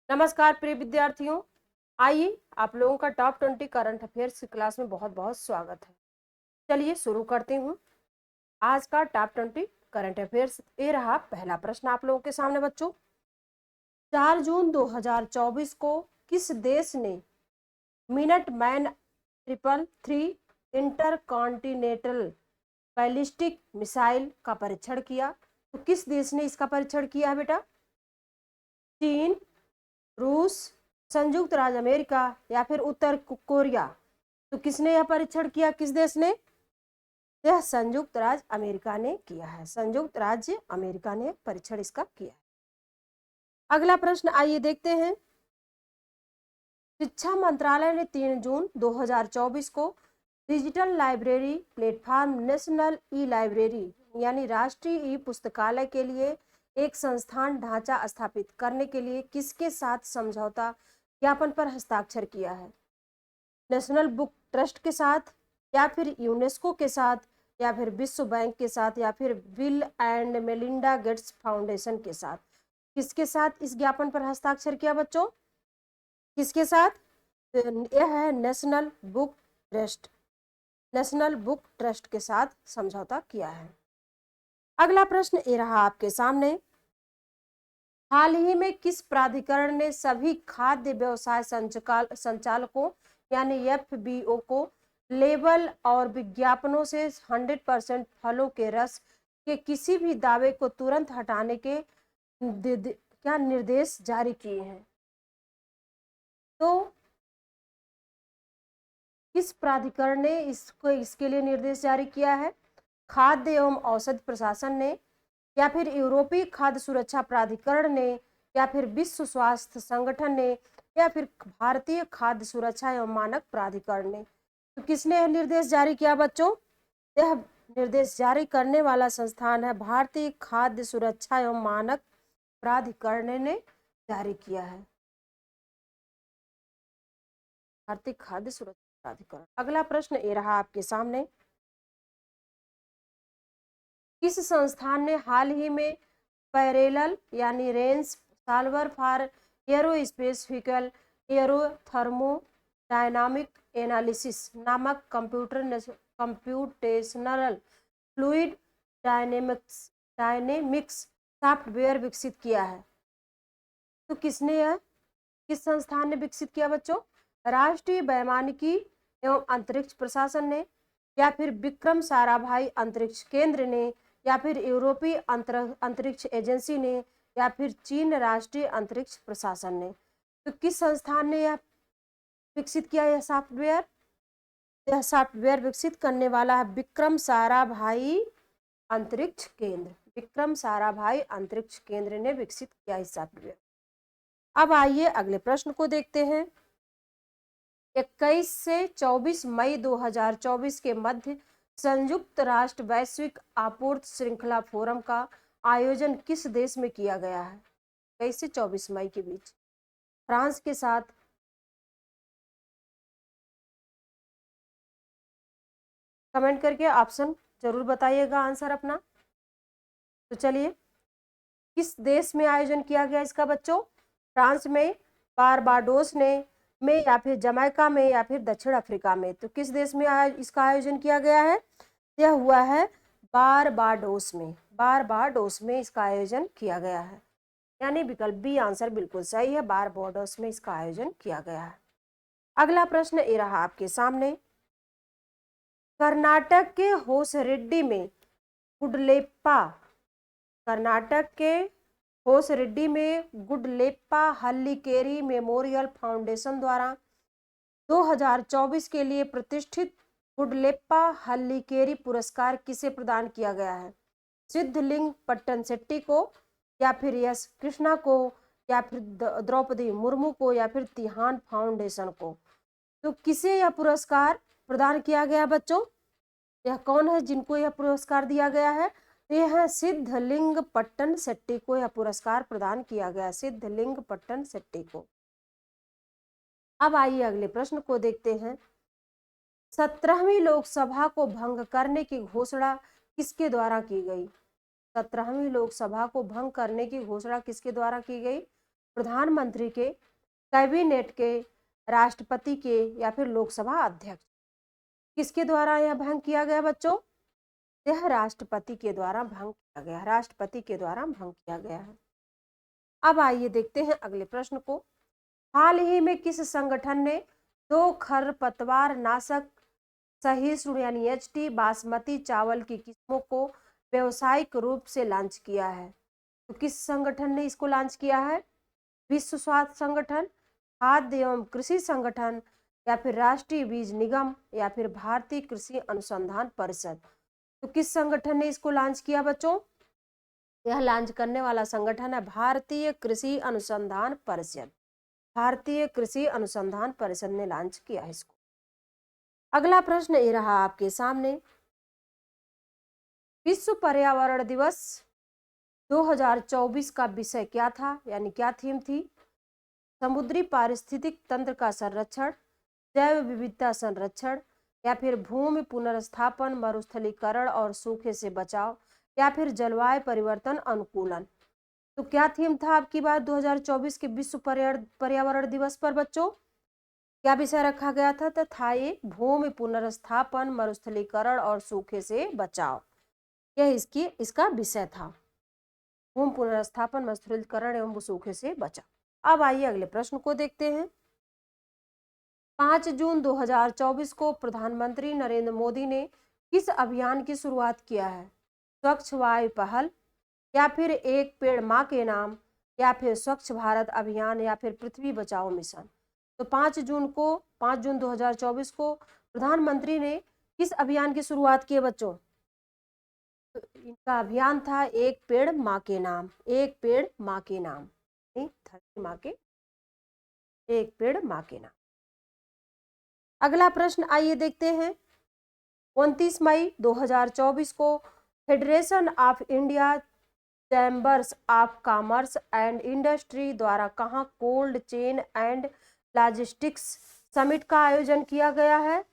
नमस्कार प्रिय विद्यार्थियों। आइए आप लोगों का टॉप 20 करंट अफेयर्स की क्लास में बहुत बहुत स्वागत है। चलिए शुरू करती हूँ आज का टॉप 20 करंट अफेयर्स। ये रहा पहला प्रश्न आप लोगों के सामने बच्चों। 4 जून 2024 को किस देश ने minute man 333 intercontinental ballistic missile का परीक्षण किया? तो किस देश ने इसका परीक्षण किया है बेटा? चीन, रूस, संयुक्त राज्य अमेरिका या फिर उत्तर कोरिया? तो किसने यह परीक्षण किया, किस देश ने? यह संयुक्त राज्य अमेरिका ने किया है। संयुक्त राज्य अमेरिका ने परीक्षण इसका किया है। अगला प्रश्न आइए देखते हैं। शिक्षा मंत्रालय ने 3 जून 2024 को digital library platform national e library यानी राष्ट्रीय ई पुस्तकालय के लिए एक संस्थान ढांचा स्थापित करने के लिए किसके साथ समझौता ज्ञापन पर हस्ताक्षर किया है? नेशनल बुक ट्रस्ट के साथ, या फिर यूनेस्को के साथ, या फिर विश्व बैंक के साथ, या फिर bill and Melinda Gates foundation के साथ? किसके साथ इस ज्ञापन पर हस्ताक्षर किया बच्चों? किसके साथ? यह है national book trust. National book trust के साथ समझौता किया है। अगला प्रश्न ये रहा आपके सामने। हाल ही में किस प्राधिकरण ने सभी खाद्य व्यवसाय संचालकों यानी एफबीओ को लेबल और विज्ञापनों से 100% फलों के रस के किसी भी दावे को तुरंत हटाने के क्या निर्देश जारी किए हैं? तो किस प्राधिकरण ने इसके लिए निर्देश जारी किया है? खाद्य एवं औषध प्रशासन ने, या फिर यूरोपीय खाद्य सुरक्षा प्राधिकरण ने, या फिर विश्व स्वास्थ्य संगठन ने, या फिर भारतीय खाद्य सुरक्षा एवं मानक प्राधिकरण ने? तो किसने यह निर्देश जारी किया बच्चों? यह निर्देश जारी करने वाला संस्थान है भारतीय खाद्य सुरक्षा एवं मानक प्राधिकरण ने जारी किया है। भारतीय खाद्य सुरक्षा प्राधिकरण। अगला प्रश्न ये रहा आपके सामने। किस संस्थान ने हाल ही में पैरेलल यानी रेंज सॉल्वर फॉर एरोस्पेसिफिकल एरोथर्मोडायनामिक एनालिसिस नामक कंप्यूटेशनल फ्लूइड डायनेमिक्स सॉफ्टवेयर विकसित किया है? तो किस संस्थान ने विकसित किया बच्चों? राष्ट्रीय वैमानिकी एवं अंतरिक्ष प्रशासन ने, या फिर विक्रम साराभाई अंतरिक्ष केंद्र ने, या फिर यूरोपीय अंतरिक्ष एजेंसी ने, या फिर चीन राष्ट्रीय अंतरिक्ष प्रशासन ने? तो किस संस्थान ने यह विकसित किया यह सॉफ्टवेयर? यह सॉफ्टवेयर विकसित करने वाला है विक्रम साराभाई अंतरिक्ष केंद्र। विक्रम साराभाई अंतरिक्ष केंद्र ने विकसित किया इस सॉफ्टवेयर। अब आइए अगले प्रश्न को देखते हैं। 21 से 24 मई 2024 के मध्य संयुक्त राष्ट्र वैश्विक आपूर्ति श्रृंखला फोरम का आयोजन किस देश में किया गया है? 21 से 24 मई के बीच फ्रांस के साथ, कमेंट करके ऑप्शन जरूर बताइएगा आंसर अपना। तो चलिए, किस देश में आयोजन किया गया इसका बच्चों? फ्रांस में, बारबाडोस में, या फिर जमैका में, या फिर दक्षिण अफ्रीका में? तो किस देश में इसका आयोजन किया गया है? यह हुआ है बारबाडोस में। बारबाडोस में इसका आयोजन किया गया है, यानी विकल्प बी आंसर बिल्कुल सही है। बारबाडोस में इसका आयोजन किया गया है। अगला प्रश्न ये रहा आपके सामने। कर्नाटक के होसरेड्डी में गुडलेप्पा कर्नाटक के होसरेड्डी में गुडलेप्पा हल्लीकेरी मेमोरियल फाउंडेशन द्वारा 2024 के लिए प्रतिष्ठित गुडलेप्पा हल्लीकेरी पुरस्कार किसे प्रदान किया गया है? सिद्धलिंग पट्टनसेट्टी को, या फिर यस कृष्णा को, या फिर द्रौपदी मुर्मू को, या फिर तिहान फाउंडेशन को? तो किसे यह पुरस्कार प्रदान किया गया बच्चों? यह कौन है जिनको यह पुरस्कार दिया गया है? यह है सिद्धलिंग पट्टनसेट्टी को यह पुरस्कार प्रदान किया गया, सिद्धलिंग पट्टनसेट्टी को। अब आइए अगले प्रश्न को देखते हैं। 17वीं लोकसभा को भंग करने की घोषणा किसके द्वारा की गई? 17वीं लोकसभा को भंग करने की घोषणा किसके द्वारा की गई? प्रधानमंत्री के, कैबिनेट के, राष्ट्रपति के या फिर लोकसभा अध्यक्ष? किसके द्वारा यह भंग किया गया बच्चों? यह राष्ट्रपति के द्वारा भंग किया गया, राष्ट्रपति के द्वारा भंग किया गया है। अब आइए देखते हैं अगले प्रश्न को। हाल ही में किस संगठन ने 2 खरपतवार नाशक सहिष्णु यानी HT बासमती चावल की किस्मों को व्यावसायिक रूप से लॉन्च किया है? तो किस संगठन ने इसको लॉन्च किया है? विश्व स्वास्थ्य संगठन, खाद्य एवं कृषि संगठन या फिर राष्ट्रीय बीज निगम या फिर भारतीय कृषि अनुसंधान परिषद? तो किस संगठन ने इसको लॉन्च किया बच्चों? यह लॉन्च करने वाला संगठन है भारतीय कृषि अनुसंधान परिषद। भारतीय कृषि अनुसंधान परिषद ने लॉन्च किया है इसको। अगला प्रश्न ये रहा आपके सामने, विश्व पर्यावरण दिवस 2024 का विषय क्या था, यानी क्या थीम थी? समुद्री पारिस्थितिक तंत्र का संरक्षण, जैव विविधता संरक्षण या फिर भूमि पुनर्स्थापन, मरुस्थलीकरण और सूखे से बचाव या फिर जलवायु परिवर्तन अनुकूलन? तो क्या थीम था आपकी बात 2024 के विश्व पर्यावरण दिवस पर बच्चों? क्या विषय रखा गया था? तो था ये भूमि पुनर्स्थापन, मरुस्थलीकरण और सूखे से बचाव। यह इसका विषय था, भूमि पुनर्स्थापन, मरुस्थलीकरण एवं सूखे से बचाव। अब आइए अगले प्रश्न को देखते हैं। 5 जून 2024 को प्रधानमंत्री नरेंद्र मोदी ने किस अभियान की शुरुआत किया है? स्वच्छ वायु पहल या फिर एक पेड़ माँ के नाम या फिर स्वच्छ भारत अभियान या फिर पृथ्वी बचाओ मिशन? तो 5 जून 2024 को प्रधानमंत्री ने किस अभियान की शुरुआत की है बच्चों? तो इनका अभियान था एक पेड़ माँ के नाम, एक पेड़ माँ के नाम, धरती माँ के, एक पेड़ माँ के नाम। अगला प्रश्न आइए देखते हैं। 29 मई 2024 को federation of India chambers of commerce and industry द्वारा कहाँ cold chain and logistics summit का आयोजन किया गया है?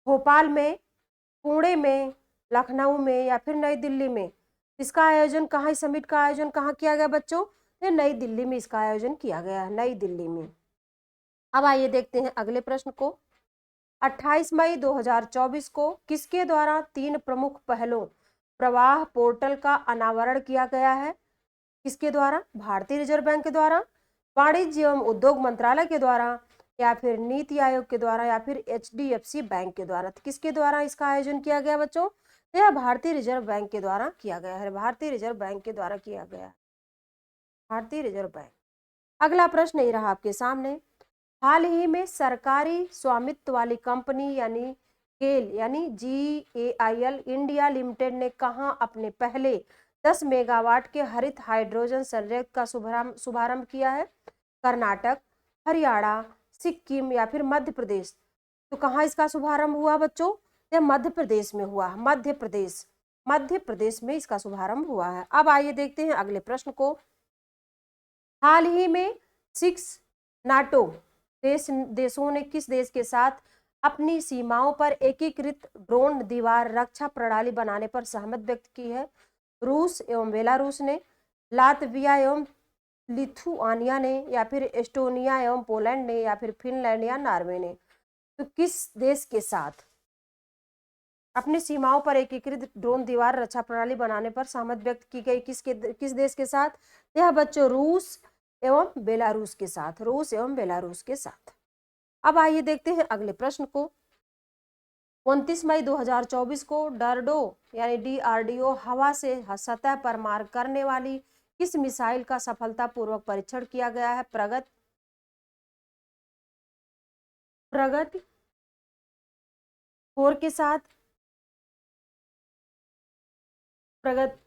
भोपाल में, पुणे में, लखनऊ में या फिर नई दिल्ली में? इसका आयोजन कहाँ, इस समिट का आयोजन कहाँ किया गया बच्चों? ये नई दिल्ली में इसका आयोजन किया गया है, नई दिल्ली में। अब आइए देखते हैं अगले प्रश्न को। 28 मई 2024 को किसके द्वारा 3 प्रमुख पहलों प्रवाह पोर्टल का अनावरण किया गया है? किसके द्वारा? भारतीय रिजर्व बैंक के द्वारा, वाणिज्य एवं उद्योग मंत्रालय के द्वारा या फिर नीति आयोग के द्वारा या फिर HDFC बैंक के द्वारा? तो किसके द्वारा इसका आयोजन किया गया बच्चों? यह भारतीय रिजर्व बैंक के द्वारा किया गया है, भारतीय रिजर्व बैंक के द्वारा किया गया है, भारतीय रिजर्व बैंक। अगला प्रश्न ये रहा आपके सामने। हाल ही में सरकारी स्वामित्व वाली कंपनी यानी गेल यानी GAIL इंडिया लिमिटेड ने कहां अपने पहले 10 मेगावाट के हरित हाइड्रोजन संयंत्र का शुभारंभ किया है? कर्नाटक, हरियाणा, सिक्किम या फिर मध्य प्रदेश? तो कहाँ इसका शुभारंभ हुआ बच्चों? यह मध्य प्रदेश में हुआ, मध्य प्रदेश में इसका शुभारंभ हुआ है। अब आइए देखते हैं अगले प्रश्न को। हाल ही में 6 नाटो देशों ने किस देश के साथ अपनी सीमाओं पर एकीकृत ड्रोन दीवार रक्षा प्रणाली बनाने पर सहमति व्यक्त की है? रूस एवं बेलारूस ने, लातविया एवं लिथुआनिया ने या फिर एस्टोनिया एवं पोलैंड ने या फिर फिनलैंड या नॉर्वे ने? तो किस देश के साथ अपनी सीमाओं पर एकीकृत ड्रोन दीवार रक्षा प्रणाली बनाने पर सहमति व्यक्त की गई? किस देश के साथ? यह बच्चों रूस एवं बेलारूस के साथ, रूस एवं बेलारूस के साथ। अब आइए देखते हैं अगले प्रश्न को। 29 मई 2024 को डरडो यानी DRDO हवा से सतह पर मार करने वाली किस मिसाइल का सफलतापूर्वक परीक्षण किया गया है? प्रगति 4 के साथ, प्रगति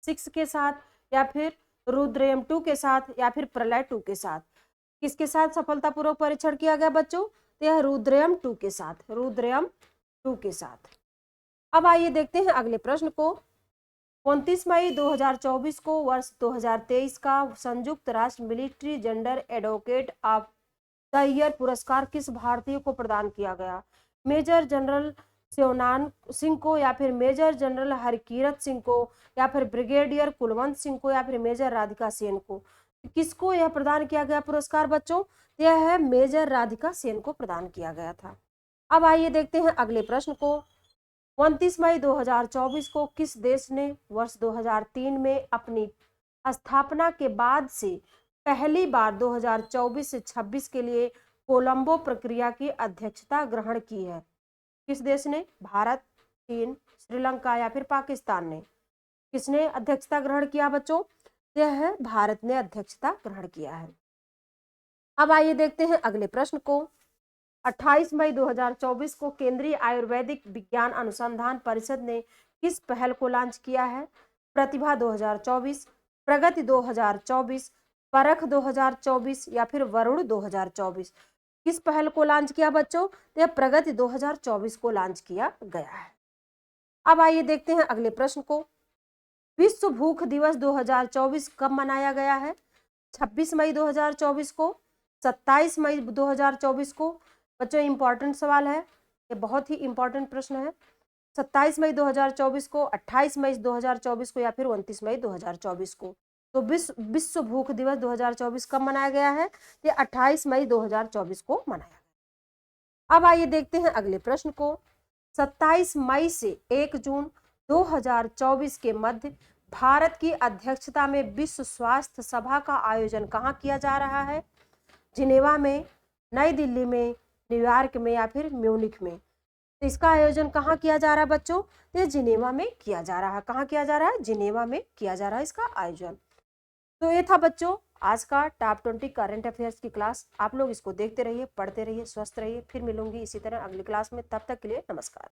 6 के साथ या फिर रुद्रम 2 के साथ या फिर प्रलय 2 के साथ? किसके साथ सफलतापूर्वक परीक्षण किया गया बच्चों? तो यह रुद्रम 2 के साथ, रुद्रम 2 के साथ। अब आइए देखते हैं अगले प्रश्न को। 29 मई 2024 को वर्ष 2023 का संयुक्त राष्ट्र military gender advocate of the year पुरस्कार किस भारतीय को प्रदान किया गया? मेजर जनरल शिवनान सिंह को या फिर मेजर जनरल हरकीरत सिंह को या फिर ब्रिगेडियर कुलवंत सिंह को या फिर मेजर राधिका सेन को? किसको यह प्रदान किया गया पुरस्कार बच्चों? यह है मेजर राधिका सेन को प्रदान किया गया था। अब आइए देखते हैं अगले प्रश्न को। 29 मई 2024 को किस देश ने वर्ष 2003 में अपनी स्थापना के बाद से पहली बार 2024 से 26 के लिए कोलंबो प्रक्रिया की अध्यक्षता ग्रहण की है? किस देश ने? भारत, चीन, श्रीलंका या फिर पाकिस्तान ने? किसने अध्यक्षता ग्रहण किया बच्चों? यह है भारत ने अध्यक्षता ग्रहण किया है। अब आइए देखते हैं अगले प्रश्न को। 28 मई 2024 को केंद्रीय आयुर्वेदिक विज्ञान अनुसंधान परिषद ने किस पहल को लॉन्च किया है? प्रतिभा 2024, प्रगति 2024, परख 2024 या फिर वरुण 2024? किस पहल को लॉन्च किया बच्चों? यह प्रगति 2024 को लॉन्च किया गया है। अब आइए देखते हैं अगले प्रश्न को। विश्व भूख दिवस 2024 कब मनाया गया है? 26 मई 2024 को, 27 मई 2024 को? बच्चों इंपॉर्टेंट सवाल है, ये बहुत ही इंपॉर्टेंट प्रश्न है। 27 मई 2024 को, 28 मई 2024 को या फिर 29 मई 2024 को? तो विश्व भूख दिवस 2024 कब मनाया गया है? ये 28 मई 2024 को मनाया गया। अब आइए देखते हैं अगले प्रश्न को। 27 मई से 1 जून 2024 के मध्य भारत की अध्यक्षता में विश्व स्वास्थ्य सभा का आयोजन कहाँ किया जा रहा है? जिनेवा में, नई दिल्ली में, न्यूयॉर्क में या फिर म्यूनिख में? तो इसका आयोजन कहाँ किया जा रहा है बच्चों? ये जिनेवा में किया जा रहा है। कहाँ किया जा रहा है? जिनेवा में किया जा रहा है इसका आयोजन। तो ये था बच्चों आज का टॉप 20 करंट अफेयर्स की क्लास। आप लोग इसको देखते रहिए, पढ़ते रहिए, स्वस्थ रहिए। फिर मिलूंगी इसी तरह अगली क्लास में। तब तक के लिए नमस्कार।